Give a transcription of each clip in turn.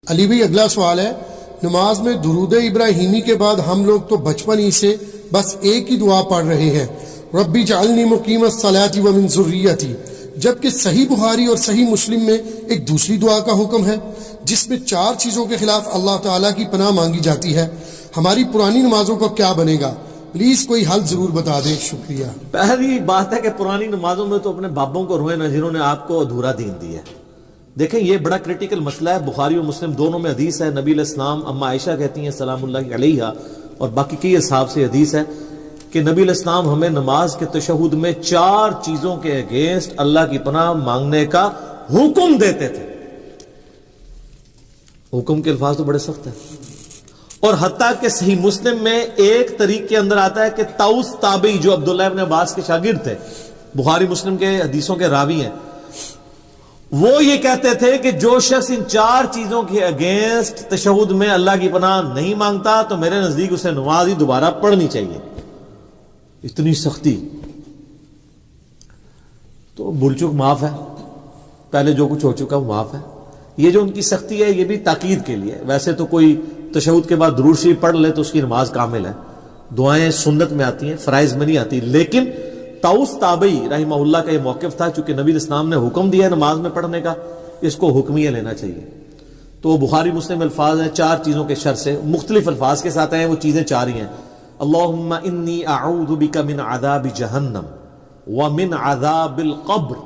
علی بھائی اگلا سوال ہے، نماز میں درود ابراہیمی کے بعد ہم لوگ تو بچپن ہی سے بس ایک ہی دعا پڑھ رہے ہیں، ربی جعلنی مقیم الصلاۃ ومن ذریتی، جبکہ صحیح بخاری اور صحیح مسلم میں ایک دوسری دعا کا حکم ہے جس میں 4 چیزوں کے خلاف اللہ تعالیٰ کی پناہ مانگی جاتی ہے، ہماری پرانی نمازوں کا کیا بنے گا؟ پلیز کوئی حل ضرور بتا دیں، شکریہ۔ پہلی بات ہے کہ پرانی نمازوں میں تو اپنے بابوں کو روئے نہ جنہوں نے آپ کو ادھورا دین دیا ہے۔ دیکھیں یہ بڑا کریٹیکل مسئلہ ہے، بخاری و مسلم دونوں میں حدیث ہے، نبی علیہ السلام اما عائشہ کہتی ہیں سلام اللہ علیہ اور باقی کئی اصحاب سے حدیث ہے کہ نبی علیہ السلام ہمیں نماز کے تشہد میں 4 چیزوں کے اگینسٹ اللہ کی پناہ مانگنے کا حکم دیتے تھے۔ حکم کے الفاظ تو بڑے سخت ہیں، اور حتیٰ کہ صحیح مسلم میں ایک طریق کے اندر آتا ہے کہ طاؤس تابعی جو عبداللہ ابن عباس کے شاگرد تھے، بخاری مسلم کے حدیثوں کے راوی ہیں، وہ یہ کہتے تھے کہ جو شخص ان 4 چیزوں کے اگینسٹ تشہد میں اللہ کی پناہ نہیں مانگتا تو میرے نزدیک اسے نماز ہی دوبارہ پڑھنی چاہیے۔ اتنی سختی، تو بھول چک معاف ہے، پہلے جو کچھ ہو چکا وہ معاف ہے۔ یہ جو ان کی سختی ہے یہ بھی تاکید کے لیے، ویسے تو کوئی تشہد کے بعد درود شریف پڑھ لے تو اس کی نماز کامل ہے، دعائیں سنت میں آتی ہیں، فرائض میں نہیں آتی، لیکن طاؤس تابعی رحمہ اللہ کا یہ موقف تھا، چونکہ نبی الاسلام نے حکم دیا ہے نماز میں پڑھنے کا، اس کو حکمیہ لینا چاہیے۔ تو بخاری مسلم الفاظ ہیں 4 چیزوں کے شر سے، مختلف الفاظ کے ساتھ ہیں، وہ چیزیں 4 ہی ہیں۔ اللہم انی اعوذ بک من عذاب جہنم ومن عذاب القبر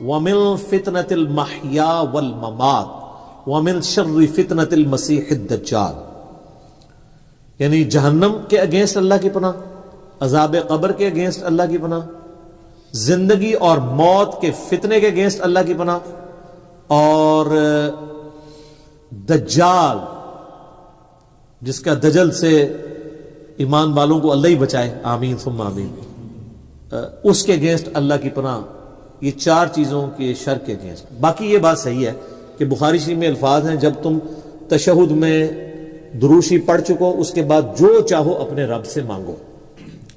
ومن فتنة المحیا والممات ومن شر فتنة المسیح الدجال، یعنی جہنم کے اگینسٹ اللہ کی پناہ، عذاب قبر کے اگینسٹ اللہ کی پناہ، زندگی اور موت کے فتنے کے اگینسٹ اللہ کی پناہ، اور دجال جس کا دجل سے ایمان والوں کو اللہ ہی بچائے، آمین ثم آمین، اس کے اگینسٹ اللہ کی پناہ۔ یہ 4 چیزوں کے شر کے اگینسٹ۔ باقی یہ بات صحیح ہے کہ بخاری شریف میں الفاظ ہیں جب تم تشہد میں درود شریف پڑھ چکو اس کے بعد جو چاہو اپنے رب سے مانگو،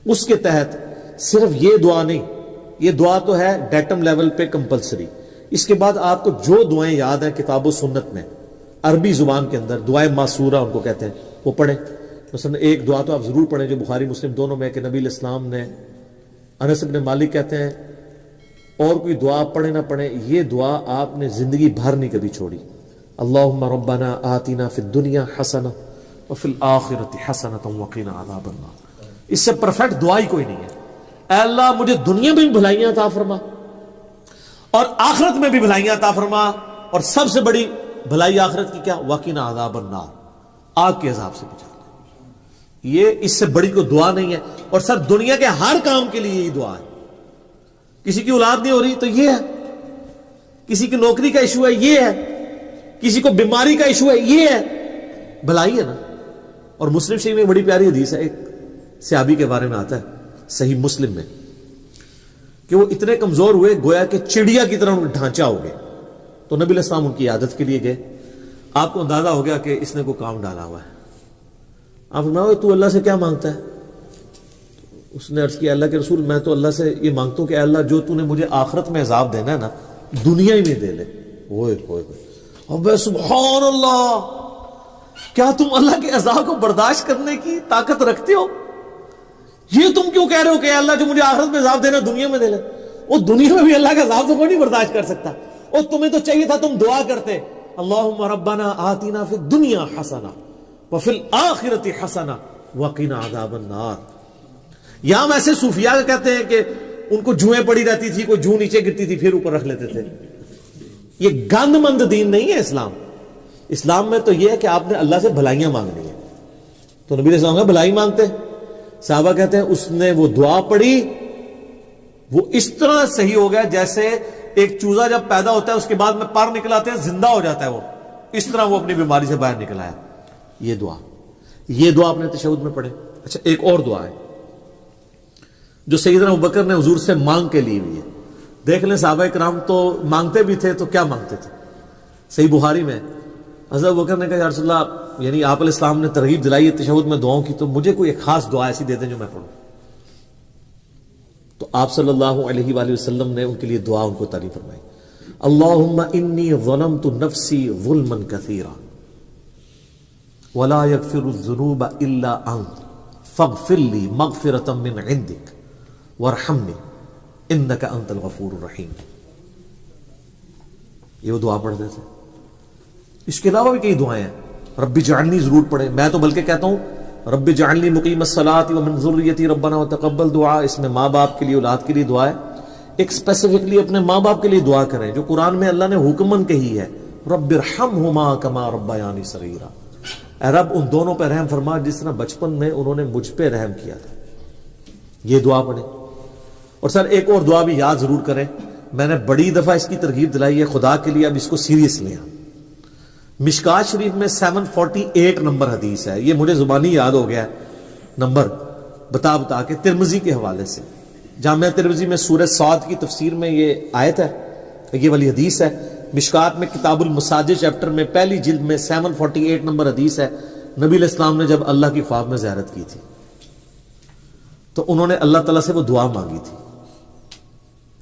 اس کے تحت صرف یہ دعا نہیں، یہ دعا تو ہے ڈیٹم لیول پہ کمپلسری، اس کے بعد آپ کو جو دعائیں یاد ہیں کتاب و سنت میں عربی زبان کے اندر دعائیں معصورہ ان کو کہتے ہیں، وہ پڑھیں۔ مثلا ایک دعا تو آپ ضرور پڑھیں جو بخاری مسلم دونوں میں کہ نبی علیہ السلام نے، انس بن مالک کہتے ہیں اور کوئی دعا پڑھیں نہ پڑھیں، یہ دعا آپ نے زندگی بھر نہیں کبھی چھوڑی، اللہم ربنا آتنا فی الدنیا حسنہ وفی الآخرۃ حسنۃ وقنا عذاب النار۔ اس سے پرفیکٹ دعا ہی کوئی نہیں ہے۔ اے اللہ مجھے دنیا میں بھی بھلائیاں عطا فرما اور آخرت میں بھی بھلائیاں عطا فرما، اور سب سے بڑی بھلائی آخرت کی کیا؟ وقنا عذاب النار، آگ کے عذاب سے بچا۔ یہ اس سے بڑی کوئی دعا نہیں ہے، اور سر دنیا کے ہر کام کے لیے یہی دعا ہے۔ کسی کی اولاد نہیں ہو رہی تو یہ ہے، کسی کی نوکری کا ایشو ہے یہ ہے، کسی کو بیماری کا ایشو ہے یہ ہے، بھلائی ہے نا۔ اور مسلم شریف میں بڑی پیاری حدیث ہے، ایک صحابی کے بارے میں آتا ہے صحیح مسلم میں کہ وہ اتنے کمزور ہوئے گویا کہ چڑیا کی طرح ان کا ڈھانچہ ہو گیا، تو نبی علیہ السلام ان کی عادت کے لیے گئے، آپ کو اندازہ ہو گیا کہ اس نے کوئی کام ڈالا ہوا ہے۔ آپ فرمایا تو اللہ سے کیا مانگتا ہے؟ اس نے عرض کیا اللہ کے رسول میں تو اللہ سے یہ مانگتا ہوں کہ اے اللہ جو تو نے مجھے آخرت میں عذاب دینا ہے نا دنیا ہی میں دے لے۔ ہوئے اب سبحان اللہ، کیا تم اللہ کے عذاب کو برداشت کرنے کی طاقت رکھتے ہو؟ یہ تم کیوں کہہ رہے ہو کہ اے اللہ جو مجھے آخرت میں عذاب دینا دنیا میں دے لے؟ وہ دنیا میں بھی اللہ کا عذاب تو کوئی نہیں برداشت کر سکتا، اور تمہیں تو چاہیے تھا تم دعا کرتے اللہم ربنا آتنا فی الدنیا حسنہ وفی الآخرۃ حسنہ وقنا عذاب النار۔ یہاں ہم ایسے صوفیاء کہتے ہیں کہ ان کو جوئیں پڑی رہتی تھی، کوئی جو نیچے گرتی تھی پھر اوپر رکھ لیتے تھے۔ یہ گند مند دین نہیں ہے اسلام۔ اسلام میں تو یہ ہے کہ آپ نے اللہ سے بھلائیاں مانگنی ہے، تو نبی علیہ السلام کا بھلائی مانگتے، صحابہ کہتے ہیں اس نے وہ دعا پڑھی، وہ اس طرح صحیح ہو گیا جیسے ایک چوزا جب پیدا ہوتا ہے اس کے بعد میں پر نکل آتے ہیں زندہ ہو جاتا ہے، وہ اس طرح وہ اپنی بیماری سے باہر نکل آیا۔ یہ دعا اپنے تشہد میں پڑھے۔ اچھا ایک اور دعا ہے جو سیدنا ابوبکر نے حضور سے مانگ کے لی ہوئی ہے، دیکھ لیں صحابہ کرام تو مانگتے بھی تھے، تو کیا مانگتے تھے؟ صحیح بخاری میں حضرت ابوبکر نے کہا یا رسول اللہ، یعنی آپ علیہ السلام نے ترغیب دلائی ہے تشہد میں دعاؤں کی، تو مجھے کوئی ایک خاص دعا ایسی دے دیں جو میں پڑھوں۔ تو آپ صلی اللہ علیہ وآلہ وسلم نے ان کے لیے دعا ان کو تعریف فرمائی، اللہم انی ظلمت نفسی ظلما کثیرا ولا یغفر الذنوب الا انت فاغفر لی مغفرۃ من عندک وارحمنی انک انت الغفور الرحیم. یہ وہ دعا پڑھتے تھے. اس کے علاوہ بھی کئی دعائیں ہیں. رب اجعلنی ضرور پڑھیں. میں تو بلکہ کہتا ہوں رب اجعلنی مقیم الصلاۃ ومن ذریتی ربنا وتقبل دعا. اس میں ماں باپ کے لیے اولاد کے لیے دعا ہے. ایک اسپیسیفکلی اپنے ماں باپ کے لیے دعا کریں جو قرآن میں اللہ نے حکمن کہی ہے, رب ارحمہما کما ربیانی صغیرا. اے رب ان دونوں پہ رحم فرما جس طرح بچپن میں انہوں نے مجھ پہ رحم کیا تھا. یہ دعا پڑھیں. اور سر ایک اور دعا بھی یاد ضرور کریں. میں نے بڑی دفعہ اس کی ترغیب دلائی ہے, خدا کے لیے اب اس کو سیریس لیں. مشکات شریف میں 748 نمبر حدیث ہے. یہ مجھے زبانی یاد ہو گیا نمبر بتا کے, ترمذی کے حوالے سے. جامعہ ترمذی میں سورہ صاد کی تفسیر میں یہ آیت ہے, یہ والی حدیث ہے. مشکات میں کتاب المساجد چیپٹر میں پہلی جلد میں 748 نمبر حدیث ہے. نبی علیہ السلام نے جب اللہ کی خواب میں زیارت کی تھی تو انہوں نے اللہ تعالیٰ سے وہ دعا مانگی تھی.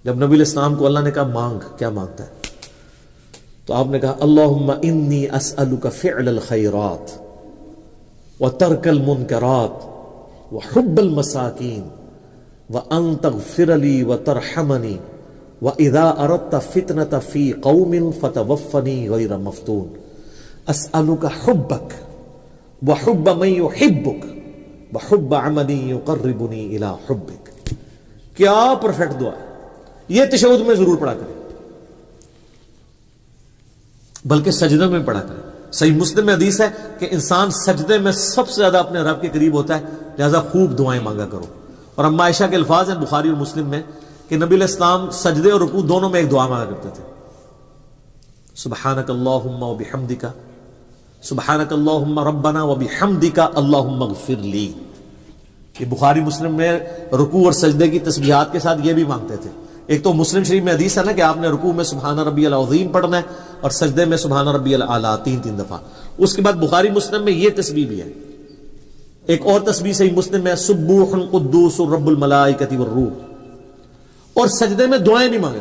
جب نبی علیہ السلام کو اللہ نے کہا مانگ, کیا مانگتا ہے, تو آپ نے کہا اللہم انی اسألک فعل الخیرات وترک المنکرات وحب المساکین وان تغفر لی وترحمنی وَإِذَا أَرَدْتَ فِتْنَةَ فِي قَوْمٍ فَتَوَفَّنِي غَيْرَ مَفْتُونٍ أَسْأَلُكَ حُبَّكَ وَحُبَّ مَن يُحِبُّكَ وَحُبَّ عَمَلٍ يُقَرِّبُنِي إِلَى حُبِّكَ. کیا پرفیکٹ دعا ہے. یہ تشہد میں ضرور پڑھا کریں, بلکہ سجدے میں پڑھا کریں. صحیح مسلم میں حدیث ہے کہ انسان سجدے میں سب سے زیادہ اپنے رب کے قریب ہوتا ہے, لہذا خوب دعائیں مانگا کرو. اور اما عائشہ کے الفاظ ہیں بخاری اور مسلم میں کہ نبی علیہ السلام سجدے اور رکوع دونوں میں ایک دعا مانگا کرتے تھے, سبحانک اللہم وبحمدک, سبحانک اللہم ربنا وبحمدک اللہم اغفر لی. یہ بخاری مسلم میں رکوع اور سجدے کی تسبیحات کے ساتھ یہ بھی مانگتے تھے. ایک تو مسلم شریف میں حدیث ہے نا کہ آپ نے رکوع میں سبحان ربی العظیم پڑھنا ہے اور سجدے میں سبحان ربی الاعلی 3 دفعہ. اس کے بعد بخاری مسلم میں یہ تسبیح بھی ہے. ایک اور تسبیح صحیح مسلم میں سبوح قدوس رب الملائکۃ والروح. اور سجدے میں دعائیں بھی مانگیں.